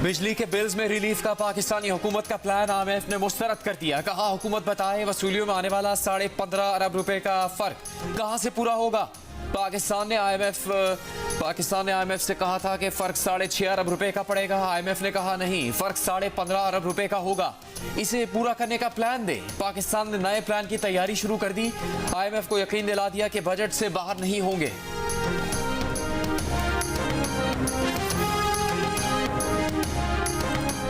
बिजली के बिल्स में रिलीफ का पाकिस्तानी हुकूमत का प्लान IMF ने मुस्तरद कर दिया। कहा हुकूमत बताए वसूलियों में आने वाला 15.5 अरब रुपए का फर्क कहां से पूरा होगा। पाकिस्तान ने IMF से कहा था कि फर्क 6.5 अरब रुपए का पड़ेगा। IMF ने कहा नहीं, फर्क 15.5 अरब रुपए का होगा, इसे पूरा करने का प्लान दे। पाकिस्तान ने नए प्लान की तैयारी शुरू कर दी। IMF को यकीन दिला दिया कि बजट से बाहर नहीं होंगे।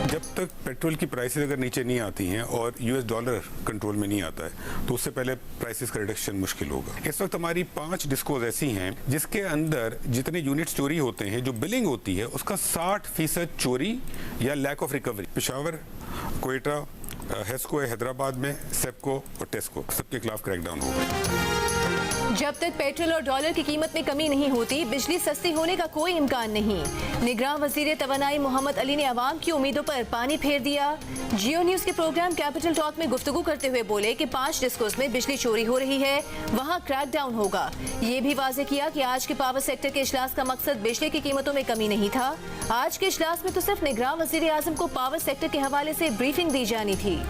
जब तक पेट्रोल की प्राइसेस अगर नीचे नहीं आती हैं और US डॉलर कंट्रोल में नहीं आता है तो उससे पहले प्राइसेस का रिडक्शन मुश्किल होगा। इस वक्त हमारी 5 डिस्कोज ऐसी हैं जिसके अंदर जितने यूनिट्स चोरी होते हैं, जो बिलिंग होती है उसका 60% चोरी या lack of recovery. Peshawar, Quetta, HESCO है हैदराबाद में, सेप्को और टेस्को, सबके खिलाफ क्रैकडाउन होगा। जब तक पेट्रोल और डॉलर की कीमत में कमी नहीं होती, बिजली सस्ती होने का कोई इम्कान नहीं। निगरान वजीर तवानाई मोहम्मद अली ने अवाम की उम्मीदों पर पानी फेर दिया। जियो न्यूज के प्रोग्राम कैपिटल टॉक में गुफ्तगू करते हुए बोले कि 5 डिस्कोस में बिजली चोरी हो रही है, वहाँ क्रैकडाउन होगा। ये भी वाजे किया कि आज के पावर सेक्टर के इजलास का मकसद बिजली की कीमतों में कमी नहीं था। आज के इजलास में तो सिर्फ निगरान वजीर आजम को पावर सेक्टर के हवाले से ब्रीफिंग दी जानी थी।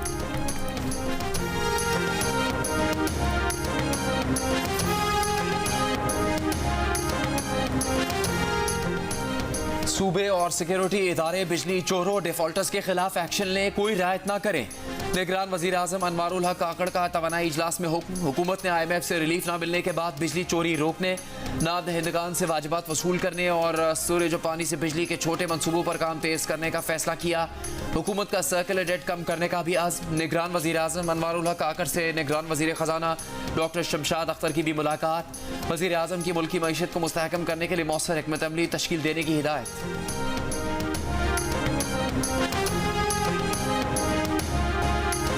सूबे और सिक्योरिटी इदारे बिजली चोरों डिफॉल्टर्स के खिलाफ एक्शन लें, कोई रियायत ना करें। निगरान वजीर आजम अनवारुल हक काकड़ का तवानाई इजलास में हुक्म। हुकूमत ने IMF से रिलीफ ना मिलने के बाद बिजली चोरी रोकने, नादहिंदगान से वाजिबात वसूल करने और सूरज और पानी से बिजली के छोटे मनसूबों पर काम तेज करने का फैसला किया। हुकूमत का सर्कुलर डेट कम करने का भी आज़म। निगरान वजीर आजम अनवारुल हक काकड़ से निगरान वजीर खजाना डॉक्टर शमशाद अख्तर की भी मुलाकात। वजीर आजम की मुल्की मईशत को मुस्तहकम करने के लिए मौसर हिकमत अमली तश्कील देने की हिदायत।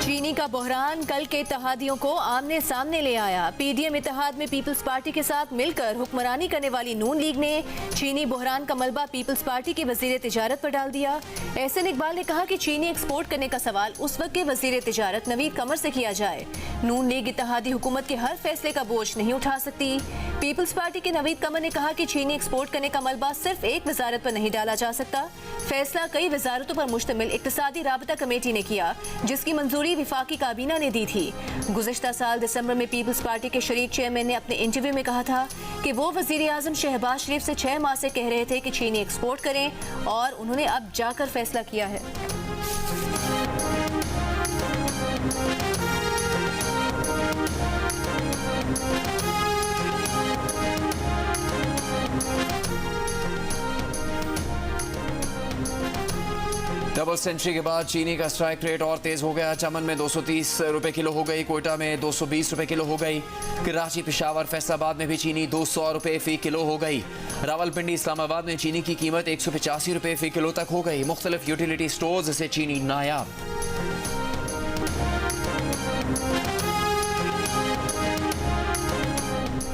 चीनी का बहरान कल के इत्तेहादियों को आमने सामने ले आया। PDM इत्तेहाद में पीपल्स पार्टी के साथ मिलकर हुक्मरानी करने वाली नून लीग ने चीनी बहरान का मलबा पीपल्स पार्टी के वजीर तिजारत पर डाल दिया। एहसन इकबाल ने कहा कि चीनी एक्सपोर्ट करने का सवाल उस वक्त के वजीर तिजारत नवीद कमर से किया जाए। नून लीग इत्तेहादी हुकूमत के हर फैसले का बोझ नहीं उठा सकती। पीपल्स पार्टी के नवीद कमर ने कहा कि चीनी एक्सपोर्ट करने का मलबा सिर्फ एक वजारत पर नहीं डाला जा सकता। फैसला कई वजारतों पर मुश्तमिल इक्तिसादी राबता कमेटी ने किया, जिसकी मंजूरी विफाकी काबीना ने दी थी। गुज़िश्ता साल दिसंबर में पीपल्स पार्टी के शरीक चेयरमैन ने अपने इंटरव्यू में कहा था कि वो वजीर आजम शहबाज शरीफ से 6 माह से कह रहे थे कि चीनी एक्सपोर्ट करें और उन्होंने अब जाकर फैसला किया है। डबल सेंचुरी के बाद चीनी का स्ट्राइक रेट और तेज हो गया। चमन में 230 रुपए किलो हो गई, कोयटा में 220 रुपए किलो हो गई, कराची, पेशावर, फैसलाबाद में भी चीनी 200 रुपए फी किलो हो गई। रावलपिंडी, इस्लामाबाद में चीनी की कीमत 185 रुपए फी किलो तक हो गई। मुख्तलिफ यूटिलिटी स्टोर्स से चीनी नायाब।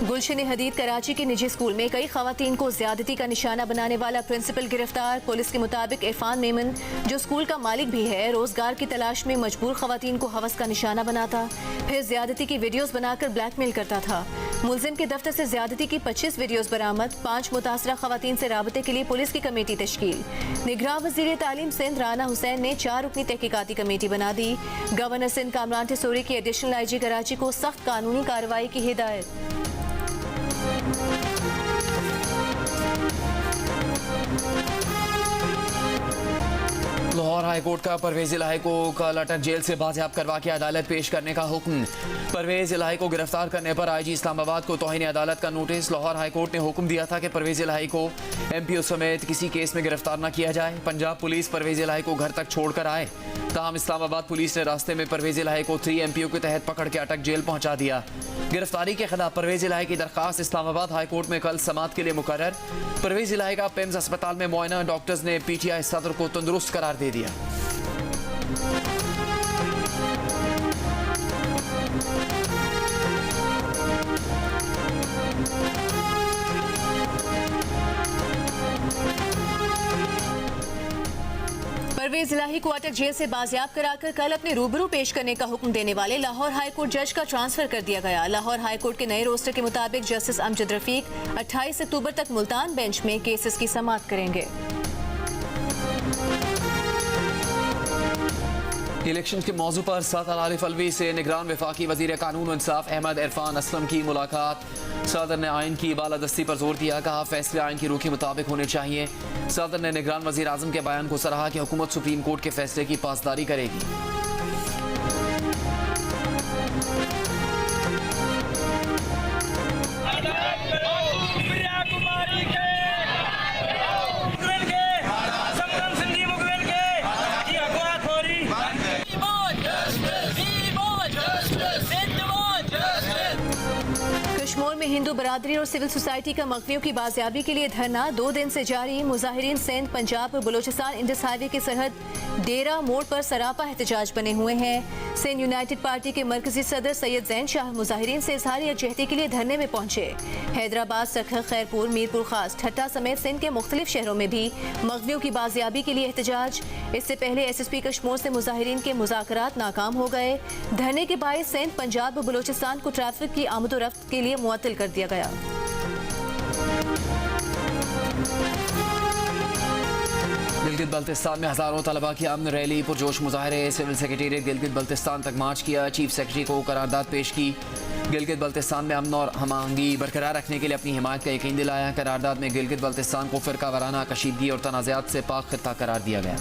गुलशन हदीद कराची के निजी स्कूल में कई खवातीन को ज्यादती का निशाना बनाने वाला प्रिंसिपल गिरफ्तार। पुलिस के मुताबिक इरफान मेमन, जो स्कूल का मालिक भी है, रोजगार की तलाश में मजबूर खवातीन को हवस का निशाना बनाता, फिर ज्यादती की वीडियोस बनाकर ब्लैकमेल करता था। मुलजिम के दफ्तर से ज्यादती की 25 वीडियोस बरामद। 5 मुतासरा खवातीन से राबते के लिए पुलिस की कमेटी तश्कील। निगरान वजीर तालीम सिंध राना हुसैन ने 4 रुकनी तहकीकाती कमेटी बना दी। गवर्नर सिंध कामरान टिसोरी की एडिशनल IG कराची को सख्त कानूनी कार्रवाई की हिदायत। लाहौर हाई कोर्ट का परवेज इलाही को कल अटक जेल से बाजियाब करवा के अदालत पेश करने का हुक्म। परवेज इलाही को गिरफ्तार करने पर IG इस्लामाबाद को तौहीन अदालत का नोटिस। लाहौर हाई कोर्ट ने हुक्म दिया था कि परवेज इलाही को MPO समेत किसी केस में गिरफ्तार न किया जाए। पंजाब पुलिस परवेज इलाही को घर तक छोड़कर आए, ताहम इस्लामाबाद पुलिस ने रास्ते में परवेज इलाही को 3 MPO के तहत पकड़ के अटक जेल पहुंचा दिया। गिरफ्तारी के खिलाफ परवेज इलाही की दरखास्त इस्लामाबाद हाई कोर्ट में कल समाअत के लिए मुकर्रर। परवेज इलाही का पिम्स अस्पताल में मुआयना, डॉक्टर्स ने PTI सदर को तंदुरुस्त करार दे दिया। परवेज इलाही को अटक जेल से बाजियाब कराकर कल अपने रूबरू पेश करने का हुक्म देने वाले लाहौर हाई कोर्ट जज का ट्रांसफर कर दिया गया। लाहौर हाई कोर्ट के नए रोस्टर के मुताबिक जस्टिस अमजद रफीक 28 अक्टूबर तक मुल्तान बेंच में केसेस की समाअत करेंगे। इलेक्शन के मौजू पर सदर आरिफ अलवी से निगरान वफाकी वजीर कानून और इंसाफ अहमद इरफान असलम की मुलाकात। सदर ने आइन की बालादस्ती पर जोर दिया, कहा फैसले आइन की रूह के मुताबिक होने चाहिए। सदर ने निगरान वजीर आजम के बयान को सराहा कि हुकूमत सुप्रीम कोर्ट के फैसले की पासदारी करेगी। कश्मीर में हिंदू बरादरी और सिविल सोसाइटी का मकवियों की बाजियाबी के लिए धरना 2 दिन से जारी। मुजाहिरीन सिंध, पंजाब और बलोचिस्तान इंडस हाईवे के सरहद डेरा मोड़ पर सरापा एहतजाज बने हुए हैं। सिंध यूनाइटेड पार्टी के मरकजी सदर सैयद जैन शाह मुजाहिरीन से इजहार यकजहती के लिए धरने में पहुंचे। हैदराबाद, सखर, खैरपुर, मीरपुर खास, ठट्टा समेत सिंध के मुख्तलिफ शहरों में भी मकवियों की बाजियाबी के लिए एहतजाज। इससे पहले SSP कश्मीर से मुजाहिरीन के मुज़ाकरात नाकाम हो गए। धरने के बायस सिंध, पंजाब और बलोचिस्तान को ट्रैफिक की आमदोरफ्त के लिए मुअत्तल कर दिया गया। गिलगित बल्तिस्तान में हजारों तलबा की अमन रैली, पुरजोश मुजाहरे। सिविल सेक्रेटेरिएट गिलगित बल्तिस्तान तक मार्च किया। चीफ सेक्रेटरी को करारदाद पेश की। गिलगित बल्तिस्तान में अमन और हमआहंगी बरकरार रखने के लिए अपनी हिमायत का यकीन दिलाया। करारदाद में गिलगित बल्तिस्तान को फिरका वाराना कशीदगी और तनाज़ात से पाक खित्ता करार दिया गया।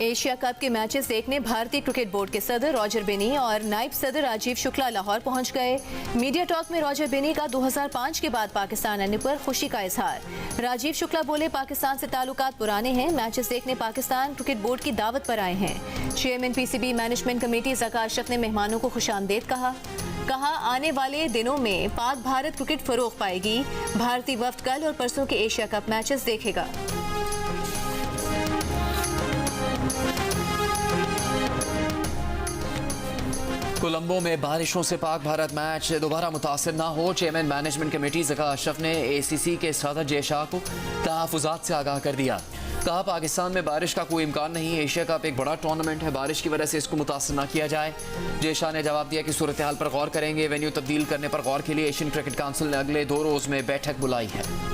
एशिया कप के मैचेस देखने भारतीय क्रिकेट बोर्ड के सदर रॉजर बिनी और नायब सदर राजीव शुक्ला लाहौर पहुंच गए। मीडिया टॉक में रॉजर बिनी का 2005 के बाद पाकिस्तान आने पर खुशी का इजहार। राजीव शुक्ला बोले, पाकिस्तान से ताल्लुकात पुराने हैं, मैचेस देखने पाकिस्तान क्रिकेट बोर्ड की दावत पर आए हैं। Chairman PCB management committee Zaka Ashraf ने मेहमानों को खुशामदीद कहा आने वाले दिनों में पाक भारत क्रिकेट फरोग पाएगी। भारतीय वफ्द कल और परसों के एशिया कप मैचेस देखेगा। कोलंबो में बारिशों से पाक भारत मैच दोबारा मुतासिर ना हो, chairman management committee Zaka Ashraf ने ACC के सदर जय शाह को तहफ़्फ़ुज़ात से आगाह कर दिया। कहा पाकिस्तान में बारिश का कोई इम्कान नहीं। एशिया कप एक बड़ा टूर्नामेंट है, बारिश की वजह से इसको मुतासिर ना किया जाए। जय शाह ने जवाब दिया कि सूरत हाल पर गौर करेंगे। वेन्यू तब्दील करने पर गौर के लिए एशियन क्रिकेट काउंसिल ने अगले 2 रोज़ में बैठक बुलाई है।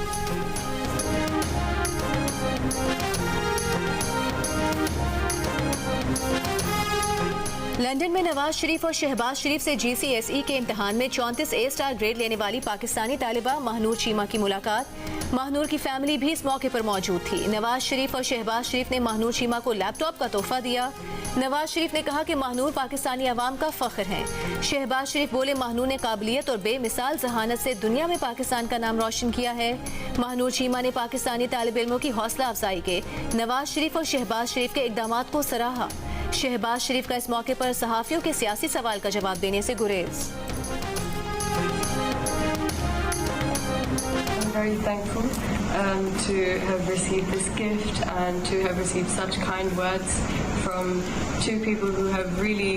लंदन में नवाज शरीफ और शहबाज शरीफ से GCSE के इम्तिहान में 34 A स्टार ग्रेड लेने वाली पाकिस्तानी तालिबा महनूर चीमा की मुलाकात। महनूर की फैमिली भी इस मौके पर मौजूद थी। नवाज शरीफ और शहबाज शरीफ ने महनूर चीमा को लैपटॉप का तोहफा दिया। नवाज शरीफ ने कहा कि महनूर पाकिस्तानी अवाम का फख्र हैं। शहबाज शरीफ बोले, महनूर ने काबिलियत और बेमिसाल जहानत से दुनिया में पाकिस्तान का नाम रोशन किया है। महनूर चीमा ने पाकिस्तानी तालिब इल्मों की हौसला अफजाई के नवाज शरीफ और शहबाज शरीफ के इक़दामात को सराहा। शहबाज शरीफ का इस मौके पर सहाफ़ियों के सियासी सवाल का जवाब देने से गुरेज। I'm very thankful to have received this gift and to have received such kind words from 2 people who have really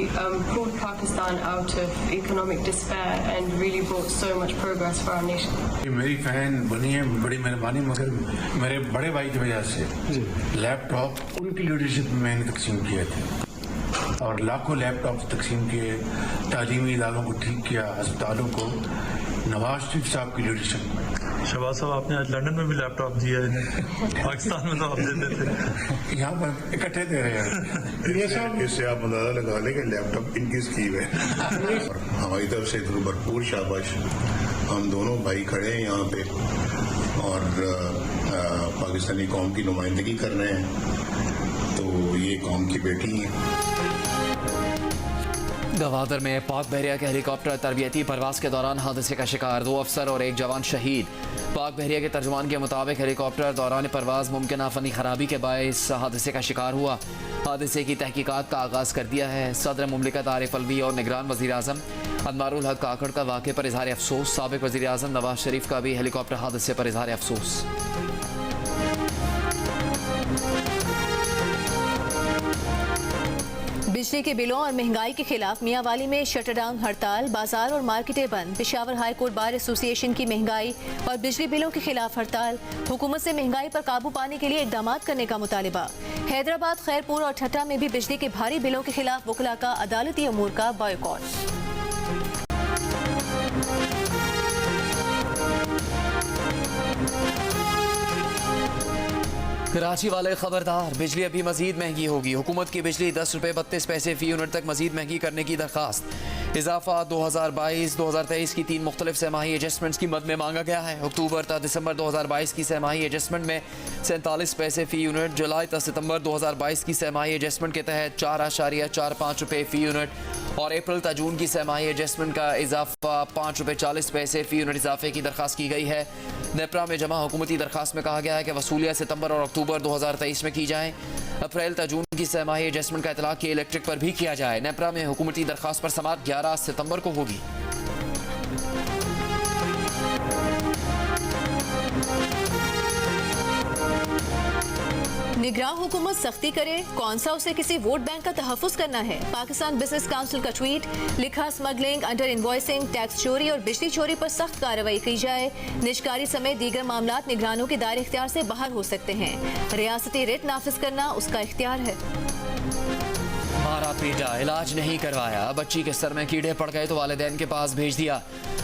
pulled Pakistan out of economic despair and really brought so much progress for our nation. मेरी fan बनी है, बड़ी मेहरबानी, मगर मेरे बड़े भाई की वजह से लैपटॉप उनकी लीडरशिप में मैंने तकसीम किए थे और लाखों लैपटॉप तकसीम किए, तालीमी इदारों को ठीक किया, अस्पतालों को नवाज शरीफ साहब की लीडरशिप में। शहबाज साहब, आपने आज लंदन में भी लैपटॉप दिया है, पाकिस्तान में तो आप देते थे, यहाँ पर इकट्ठे दे रहे हैं। इससे आप अंदाजा लगा लें कि लैपटॉप इनकी स्कीम है। और हमारी तरफ से भरपूर शाबाश। हम दोनों भाई खड़े हैं यहाँ पे और पाकिस्तानी कौम की नुमाइंदगी कर रहे हैं, तो ये कौम की बेटी है। गवादर में पाक बहरिया के हेलीकॉप्टर तरबियती परवाज के दौरान हादसे का शिकार, 2 अफसर और 1 जवान शहीद। पाक बहरिया के तर्जुमान के मुताबिक हेलीकॉप्टर दौरान परवाज मुमकिन फनी खराबी के बायस हादसे का शिकार हुआ। हादसे की तहकीकात का आगाज कर दिया है। सदर मुमलिकत आरिफ अलवी और निगरान वज़ीर आज़म अनवारुल हक काकड़ का वाक़े पर इजहार अफसोस। साबिक़ वज़ीर आज़म नवाज शरीफ का भी हेलीकॉप्टर हादसे पर इजहार अफसोस। बिजली के बिलों और महंगाई के खिलाफ मियांवाली में शटरडाउन हड़ताल, बाजार और मार्केटें बंद। Peshawar high court bar association की महंगाई और बिजली बिलों के खिलाफ हड़ताल, हुकूमत से महंगाई पर काबू पाने के लिए इकदाम करने का मुतालिबा। हैदराबाद, खैरपुर और ठट्टा में भी बिजली के भारी बिलों के खिलाफ वकला का अदालती अमूर का बॉयकॉट। कराची वाले खबरदार, बिजली अभी मजीद महंगी होगी। हुकूमत की बिजली 10 रुपये 32 पैसे फी यूनिट तक मजीद महंगी करने की दरखास्त। इजाफा 2022-2023 की 3 मुख्तलिफ सहमाही एडजस्टमेंट्स की मद में मांगा गया है। अक्टूबर तक दिसंबर 2022 की सहमाही एडजस्टमेंट में 47 पैसे फी यूनिट, जुलाई तक सितंबर 2022 की सहमाही एडजस्टमेंट के तहत 4.45 रुपये फी यूनिट और अप्रैल तक जून की सहमाही एडजस्टमेंट का इजाफा 5 रुपये 40 पैसे फी यूनिट इजाफे की दरखास्त की गई है। नेपरा में जमा हुकूमती दरखास्त में कहा गया है कि वसूलियाँ सितंबर और अक्टूबर 2023 में की जाएँ। अप्रैल तक जून की सहमाही एडजस्टमेंट का इतलाक की इलेक्ट्रिक पर भी किया जाए। नेपरा में हुकूमती दरखास्त पर समाअत 11 सितंबर को होगी। निगरान हुकूमत सख्ती करे, कौन सा उसे किसी वोट बैंक का तहफ़्फ़ुज़ करना है। पाकिस्तान बिजनेस काउंसिल का ट्वीट लिखा, स्मगलिंग, अंडर इनवॉइसिंग, टैक्स चोरी और बिजली चोरी पर सख्त कार्रवाई की जाए। निजकारी समेत दीगर मामलात निगरानों के दायरे इख्तियार से बाहर हो सकते हैं। रियासती रिट नाफिज करना उसका इख्तियार है। मारा पीटा, इलाज नहीं करवाया, बच्ची के सर में कीड़े पड़ गए तो वालिदैन के पास भेज दिया।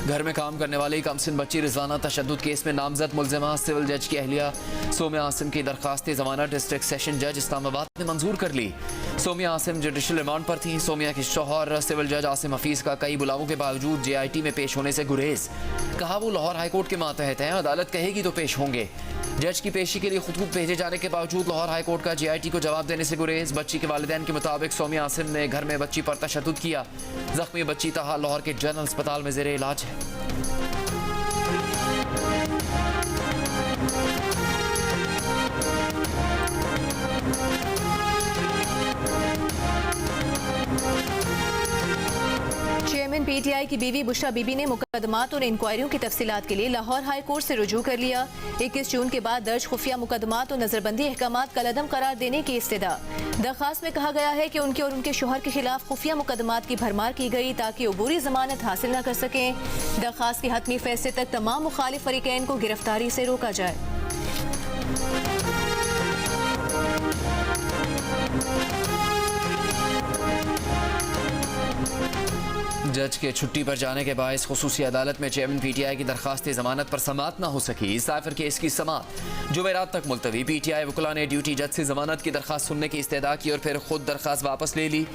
घर में काम करने वाली कमसिन बच्ची रिजवाना तशद्दुद केस में नामजद मुल्जिमा सिविल जज की अहलिया सोमिया आसिम की दरखास्त जमानत डिस्ट्रिक्ट सेशन जज इस्लामाबाद ने मंजूर कर ली। सोमिया आसिम जुडिशल रिमांड पर थी। सोमिया के शौहर सिविल जज आसिम हफीज का कई बुलावों के बावजूद JIT में पेश होने से गुरेज। कहा वो लाहौर हाईकोर्ट के मातहत हैं, अदालत कहेगी तो पेश होंगे। जज की पेशी के लिए खुतबत भेजे जाने के बावजूद लाहौर हाईकोर्ट का JIT को जवाब देने से गुरेज। बच्ची के वालिदैन के मुताबिक सोमिया आसिम ने घर में बच्ची पर तशद्दुद किया। जख्मी बच्ची ताहाल लाहौर के जनरल अस्पताल में ज़ेरे इलाज है। चेयरमैन PTI की बीवी बुशरा बीबी ने मुकदमात और इंक्वायरियों की तफसीलात के लिए लाहौर हाई कोर्ट से रुजू कर लिया। 21 जून के बाद दर्ज खुफिया मुकदमात और नजरबंदी अहकामात कलअदम करार देने की इस्तदा। दरखास्त में कहा गया है कि उनके और उनके शोहर के खिलाफ खुफिया मुकदमात की भरमार की गई ताकि अबूरी जमानत हासिल न कर सकें। दरखास्त के हतमी फैसले तक तमाम मुखालिफ फरीकैन को गिरफ्तारी से रोका जाए। जज के छुट्टी पर जाने के बायस खुसूसी अदालत में चेयरमैन PTI की दरखास्त जमानत पर समाअत न हो सकी। साइफर केस की समाअत जुमेरात तक मुलतवी। PTI वकला ने ड्यूटी जज से जमानत की दरखास्त सुनने की इस्तदा की और फिर खुद दरखास्त वापस ले ली।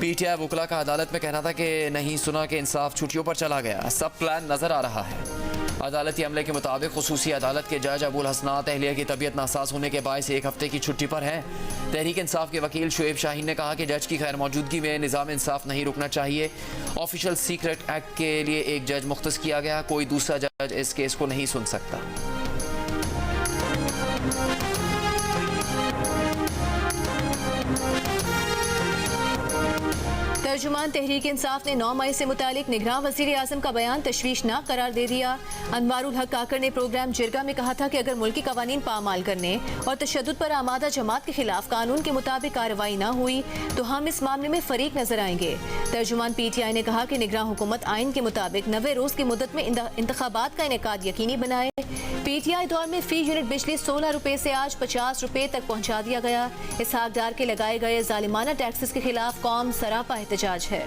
PTI वकला का अदालत में कहना था कि नहीं सुना कि इंसाफ छुट्टियों पर चला गया, सब प्लान नजर आ रहा है। अदालती अमले के मुताबिक खुसूसी अदालत के जज अबुल हसनात अहलिया की तबीयत नासाज होने के बायस 1 हफ्ते की छुट्टी पर है। तहरीक इंसाफ के वकील शुएब शाहीन ने कहा कि जज की खैर मौजूदगी में निज़ाम इंसाफ नहीं रुकना चाहिए। ऑफिशियल सीक्रेट एक्ट के लिए एक जज मुख्तस किया गया, कोई दूसरा जज इस केस को नहीं सुन सकता। तर्जुमान तहरीक इंसाफ ने 9 मई से मुतालिक निगरान वज़ीर आज़म का बयान तशवीशनाक करार दे दिया। अनवारुल हक काकर ने प्रोग्राम जिरगा में कहा था कि अगर मुल्की कवानीन पामाल करने और तशद्दुद पर आमादा जमात के खिलाफ कानून के मुताबिक कार्रवाई न हुई तो हम इस मामले में फरीक नजर आएंगे। तर्जुमान PTI ने कहा कि निगरान हुकूमत आइन के मुताबिक 90 रोज की मुद्दत में इंतखाबात का इनेकाद यकीनी बनाए। PTI दौर में फी यूनिट बिजली 16 रुपए से आज 50 रुपए तक पहुँचा दिया गया। इसहाक डार के लगाए गए जालिमाना टैक्सेस के खिलाफ कौम सरापा एहतजाज है।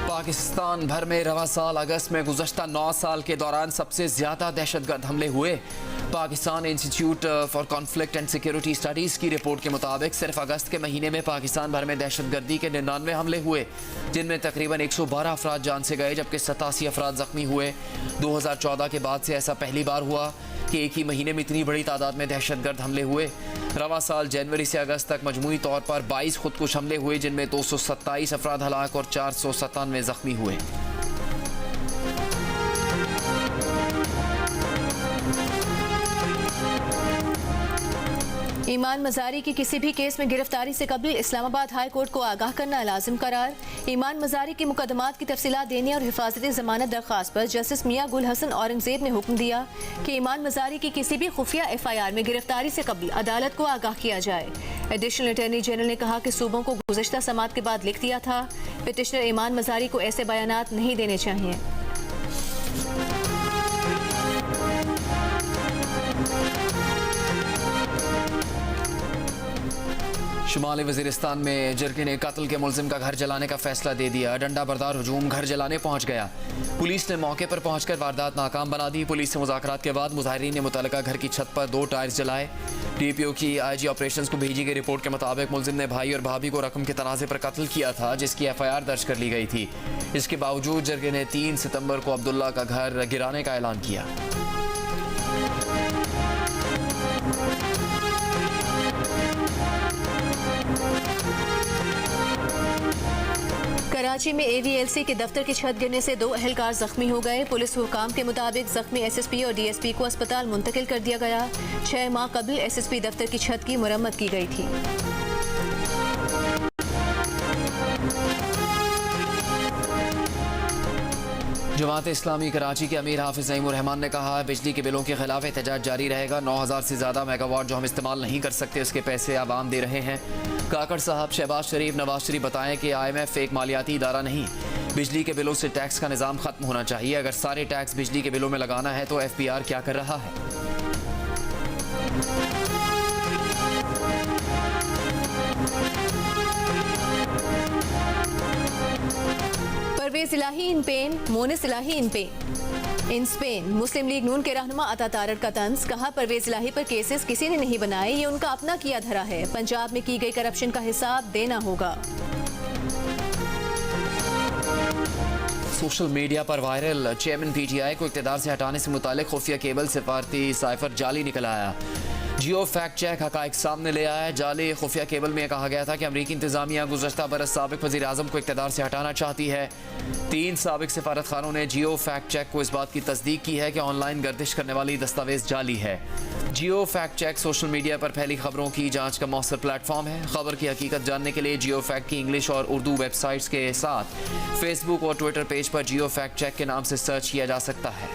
पाकिस्तान भर में रवा साल अगस्त में गुज़श्ता 9 साल के दौरान सबसे ज्यादा दहशतगर्द हमले हुए। Pakistan institute for conflict and security studies की रिपोर्ट के मुताबिक सिर्फ अगस्त के महीने में पाकिस्तान भर में दहशतगर्दी के 99 हमले हुए, जिनमें तकरीबन 112 अफराद जान से गए जबकि 87 अफराद जख्मी हुए। 2014 के बाद से ऐसा पहली बार हुआ कि एक ही महीने में इतनी बड़ी तादाद में दहशतगर्द हमले हुए। रवा साल जनवरी से अगस्त तक मजमूई तौर पर 22 खुदकुश हमले हुए, जिनमें 227 अफराद हलाक और 497 जख्मी हुए। ईमान मजारी की किसी भी केस में गिरफ्तारी से कबल इस्लामाबाद हाई कोर्ट को आगाह करना लाजिम करार। ईमान मजारी की मुकदमात की तफसीलात देने और हिफाजती जमानत दरख्वास्त पर जस्टिस मियां गुल हसन औरंगजेब ने हुक्म दिया कि ईमान मजारी की किसी भी खुफिया FIR में गिरफ्तारी से कबल अदालत को आगाह किया जाए। एडिशनल अटॉर्नी जनरल ने कहा कि सूबों को गुज़श्ता समाअत के बाद लिख दिया था पिटिशनर ईमान मजारी को ऐसे बयानात नहीं देने चाहिए। शुमाली वजीरिस्तान में जरके ने कत्ल के मुलजिम का घर जलाने का फैसला दे दिया। डंडा बरदार हुजूम घर जलाने पहुंच गया। पुलिस ने मौके पर पहुंचकर वारदात नाकाम बना दी। पुलिस से मुज़ाकरात के बाद मुजाहिरीन ने मुतल्लिका घर की छत पर 2 टायर्स जलाए। TPO की IG ऑपरेशंस को भेजी गई रिपोर्ट के मुताबिक मुलजिम ने भाई और भाभी को रकम के तनाज़े पर कत्ल किया था, जिसकी FIR दर्ज कर ली गई थी। इसके बावजूद जरके ने 3 सितंबर को अब्दुल्ला का घर गिराने का ऐलान किया। कराची में AVLC के दफ्तर की छत गिरने से 2 अहलकार जख्मी हो गए। पुलिस हुकाम के मुताबिक जख्मी SSP और DSP को अस्पताल मुंतकिल कर दिया गया। 6 माह कबल SSP दफ्तर की छत की मुरम्मत की गई थी। जमात इस्लामी कराची के अमीर हाफिज नईमुर रहमान ने कहा, बिजली के बिलों के खिलाफ एहतजाज जारी रहेगा। 9000 से ज़्यादा मेगावाट जो हम इस्तेमाल नहीं कर सकते, उसके पैसे आवाम दे रहे हैं। काकड़ साहब, शहबाज शरीफ, नवाज शरीफ बताएं कि IMF एक मालियाती इदारा नहीं। बिजली के बिलों से टैक्स का निज़ाम ख़त्म होना चाहिए। अगर सारे टैक्स बिजली के बिलों में लगाना है तो FPR क्या कर रहा है? Pervez Elahi in pain, Moonis Elahi in pain in Spain. Muslim League Noon के रहनुमा अता तारड़ का तंज, कहा परवेज इलाही पर केसेस किसी ने नहीं बनाए, ये उनका अपना किया धरा है। पंजाब में की गई करप्शन का हिसाब देना होगा। सोशल मीडिया पर वायरल चेयरमैन PTI को इक़्तिदार से हटाने से मुतालिक खुफिया केबल सिफारती साइफर जाली निकल आया। जियो फैक्ट चेक हकाइक सामने ले आया। जाली खुफिया केबल में कहा गया था कि अमरीकी इंतजामिया गुज़श्ता बरस साबिक वज़ीर आज़म को इक़्तिदार से हटाना चाहती है। 3 साबिक सिफारत खानों ने जियो फैक्ट चेक को इस बात की तस्दीक की है कि ऑनलाइन गर्दिश करने वाली दस्तावेज जाली है। जियो फैक्ट चेक सोशल मीडिया पर फैली खबरों की जांच का मौसर प्लेटफॉर्म है। खबर की हकीकत जानने के लिए जियो फैक्ट की इंग्लिश और उर्दू वेबसाइट्स के साथ फेसबुक और ट्विटर पेज पर जियो फैक्ट चेक के नाम से सर्च किया जा सकता है।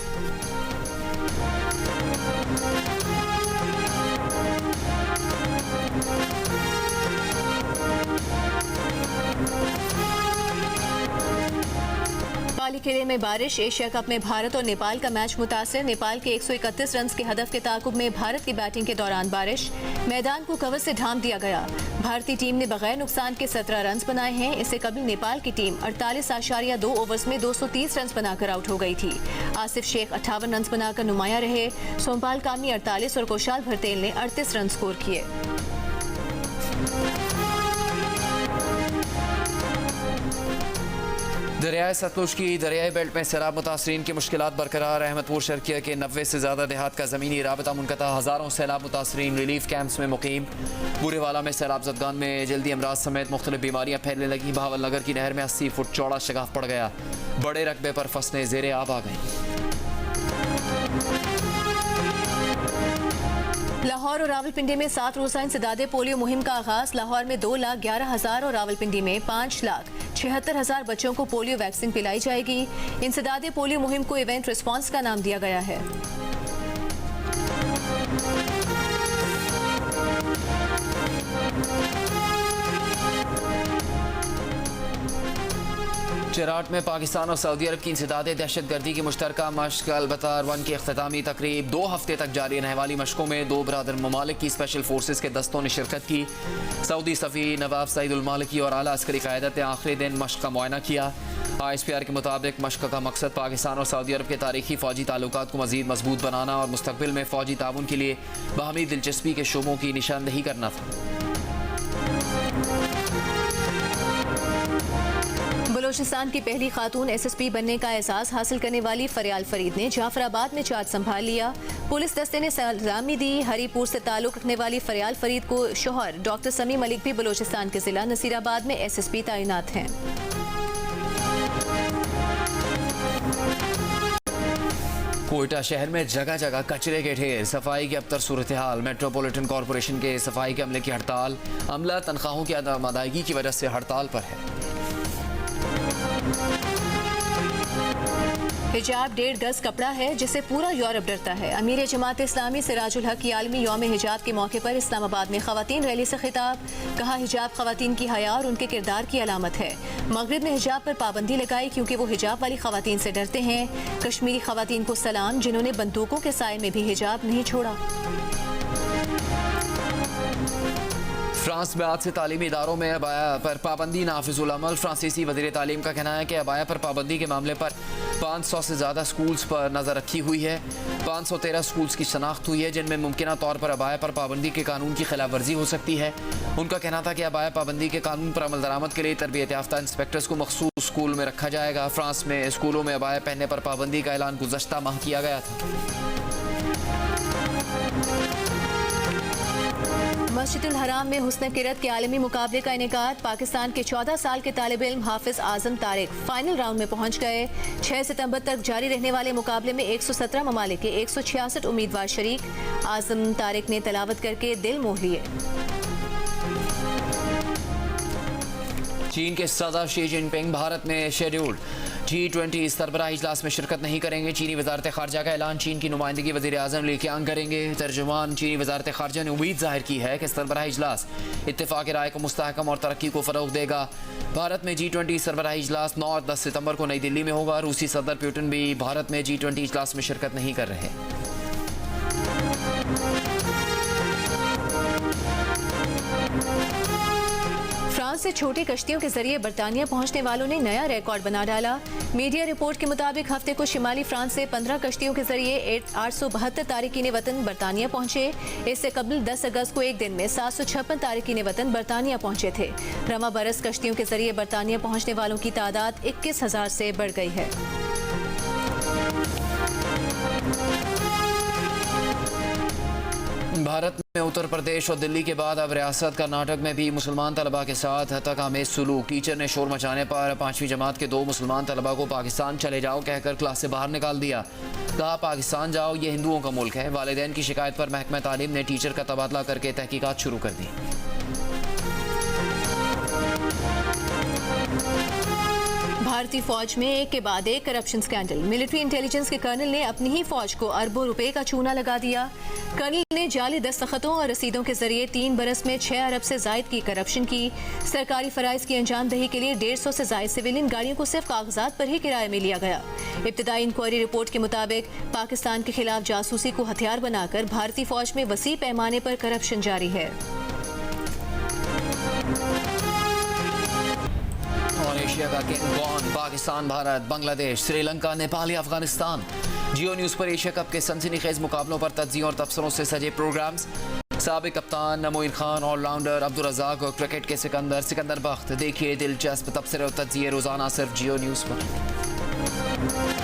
पाली किले में बारिश। एशिया कप में भारत और नेपाल का मैच मुतासिर। नेपाल के 131 रन के हदफ के ताकुब में भारत की बैटिंग के दौरान बारिश। मैदान को कवर से ढांप दिया गया। भारतीय टीम ने बगैर नुकसान के 17 रन बनाए हैं। इससे कबल नेपाल की टीम 48.2 ओवर्स में 230 रन बनाकर आउट हो गई थी। आसिफ शेख 58 रन बनाकर नुमाया रहे। सोमपाल कामी 48 और कुशाल भरतेल ने 38 रन स्कोर किए। दरियाए सतलुज की दरियाई बेल्ट में सैलाब मुतासरीन की मुश्किलात बरकरार। अहमदपुर शर्किया के 90 से ज़्यादा देहात का ज़मीनी राबता मुनक़ता। हज़ारों सैलाब मुतासरीन रिलीफ कैंप्स में मुकीम। बुरेवाला में सैलाब ज़दगान में जल्दी अमराज समेत मुख्तलिफ बीमारियाँ फैलने लगी। बहावल नगर की नहर में 80 फुट चौड़ा शगाफ पड़ गया। बड़े रकबे पर फसलें ज़ेरे आब आ गईं। लाहौर और रावलपिंडी में 7 रोज़ा इंसदादे पोलियो मुहिम का आगाज। लाहौर में 2,11,000 और रावलपिंडी में 5,76,000 बच्चों को पोलियो वैक्सीन पिलाई जाएगी। इंसदादे पोलियो मुहिम को इवेंट रिस्पांस का नाम दिया गया है। चराट में पाकिस्तान और सऊदी अरब की इंसदादे दहशतगर्दी की मुश्तरका मश्क अल-बतर-1 की अख्तामी तकरीब 2 हफ्ते तक जारी रहने वाली मशकों में 2 बरादर ममालिक की स्पेशल फोर्सेज के दस्तों ने शिरकत की। सऊदी सफ़ी नवाब सईद उल मालिकी और आला अस्करी क़यादत ने आखिरी दिन मश्क का मुआयना किया। ISPR के मुताबिक मश्क का मकसद पाकिस्तान और सऊदी अरब के तारीखी फ़ौजी ताल्लुकात को मज़ीद मजबूत बनाना और मुस्तक़बिल में फ़ौजी ताउन के लिए बाहमी दिलचस्पी के शोबों की निशानदही करना था। बलोचिस्तान की पहली खातून SSP बनने का एहसास हासिल करने वाली फरियाल फरीद ने जाफराबाद में चार्ज संभाल लिया। पुलिस दस्ते ने सलामी दी। हरीपुर से ताल्लुक रखने वाली फरियाल फरीद को शोहर डॉक्टर समी मलिक भी बलोचिस्तान के जिला नसीराबाद में SSP तैनात हैं। कोयटा शहर में जगह जगह कचरे के ढेर। सफाई की अबतर सूरत हाल। मेट्रोपॉलिटन कॉरपोरेशन के सफाई के अमले की हड़ताल। अमला तनख्वाहों की अदायगी की वजह से हड़ताल पर है। हिजाब 1.5 गज कपड़ा है जिससे पूरा यूरोप डरता है। अमीर जमात इस्लामी सिराजुल हक की आलमी यौम हिजाब के मौके पर इस्लामाबाद में खवातीन रैली से खिताब। कहा, हिजाब खवातीन की हया और उनके किरदार की अलामत है। मगरिब में हिजाब पर पाबंदी लगाई क्योंकि वो हिजाब वाली खवातीन से डरते हैं। कश्मीरी खवातीन को सलाम जिन्होंने बंदूकों के साए में भी हिजाब नहीं छोड़ा। फ्रांस में आज से तालीमी इदारों में अबाया पर पाबंदी नाफिजुल अमल। फ्रांसीसी वज़ीर तालीम का कहना है कि अबाया पर पाबंदी के मामले पर 500 से ज़्यादा स्कूल्स पर नज़र रखी हुई है। 513 स्कूल्स की शनाख्त हुई है जिनमें मुमकिना तौर पर अबाया पर पाबंदी के कानून की खिलाफ वर्जी हो सकती है। उनका कहना था कि अबाया पाबंदी के कानून पर अमल दरामद के लिए तरबियत याफ्ता इंस्पेक्टर्स को मखसूस स्कूल में रखा जाएगा। फ्रांस में स्कूलों में अबाया पहनने पर पाबंदी का ऐलान गुज़श्ता माह किया गया था। मस्जिदुल हराम में हुस्न किरत के आलमी मुकाबले का इनेकाद। पाकिस्तान के 14 साल के तालिब इल्म हाफिज आजम तारिक फाइनल राउंड में पहुंच गए। 6 सितंबर तक जारी रहने वाले मुकाबले में 117 ममालिक के 166 उम्मीदवार शरीक। आजम तारिक ने तलावत करके दिल मोह लिए। चीन के सदर शी जिनपिंग भारत में शेड्यूल्ड G20 सरबराही इजलास में शिरकत नहीं करेंगे। चीनी वजारत खारजा का ऐलान। चीन की नुमाइंदगी वज़ीर आज़म ली क़ियांग करेंगे। तर्जुमान चीनी वजारत खारजा ने उम्मीद जाहिर की है कि सरबराही इजलास इत्तेफाक राय को मुस्तहकम और तरक्की को फ़रोग़ देगा। भारत में G20 सरबराही इजलास 9 और 10 सितंबर को नई दिल्ली में होगा। रूसी सदर पुतिन भी भारत में G20 इजलास में शिरकत नहीं कर रहे। फ्रांस से छोटी कश्तियों के जरिए बरतानिया पहुंचने वालों ने नया रिकॉर्ड बना डाला। मीडिया रिपोर्ट के मुताबिक हफ्ते को शिमाली फ्रांस से 15 कश्तियों के जरिए 872 तारिकीन वतन बरतानिया पहुंचे। इससे कबल 10 अगस्त को एक दिन में 756 तारिकीन वतन बरतानिया पहुंचे थे। रमा बरस कश्तियों के जरिए बरतानिया पहुंचने वालों की तादाद 21,000 से बढ़ गई है। भारत में उत्तर प्रदेश और दिल्ली के बाद अब रियासत कर्नाटक में भी मुसलमान तलबा के साथ हतक-आमेज सुलूक। टीचर ने शोर मचाने पर 5वीं जमात के 2 मुसलमान तलबा को पाकिस्तान चले जाओ कहकर क्लास से बाहर निकाल दिया। कहा पाकिस्तान जाओ, ये हिंदुओं का मुल्क है। वालिदैन की शिकायत पर महकमा तालीम ने टीचर का तबादला करके तहकीकात शुरू कर दी। भारतीय फौज में एक के बाद एक करप्शन स्कैंडल। मिलिट्री इंटेलिजेंस के कर्नल ने अपनी ही फौज को अरबों रुपए का चूना लगा दिया। कर्नल ने जाली दस्तखतों और रसीदों के जरिए 3 बरस में 6 अरब से जायद की करप्शन की। सरकारी फराइज की अंजामदही के लिए 150 से जायद सिविलियन गाड़ियों को सिर्फ कागजात पर ही किराए में लिया गया। इब्तिदाई इंक्वायरी रिपोर्ट के मुताबिक पाकिस्तान के खिलाफ जासूसी को हथियार बनाकर भारतीय फौज में वसी पैमाने पर करप्शन जारी है। और एशिया का किंग कौन? पाकिस्तान, भारत, बांग्लादेश, श्रीलंका, नेपाल या अफगानिस्तान। जियो न्यूज़ पर एशिया कप के सनसनीखेज मुकाबलों पर तज्जियों और तबसरों से सजे प्रोग्राम्स। साबिक कप्तान मोइन खान, ऑलराउंडर अब्दुल रज़ाक और क्रिकेट के सिकंदर बख्त। देखिए दिलचस्प तबसरे और तज्जिए रोजाना सिर्फ जियो न्यूज़ पर।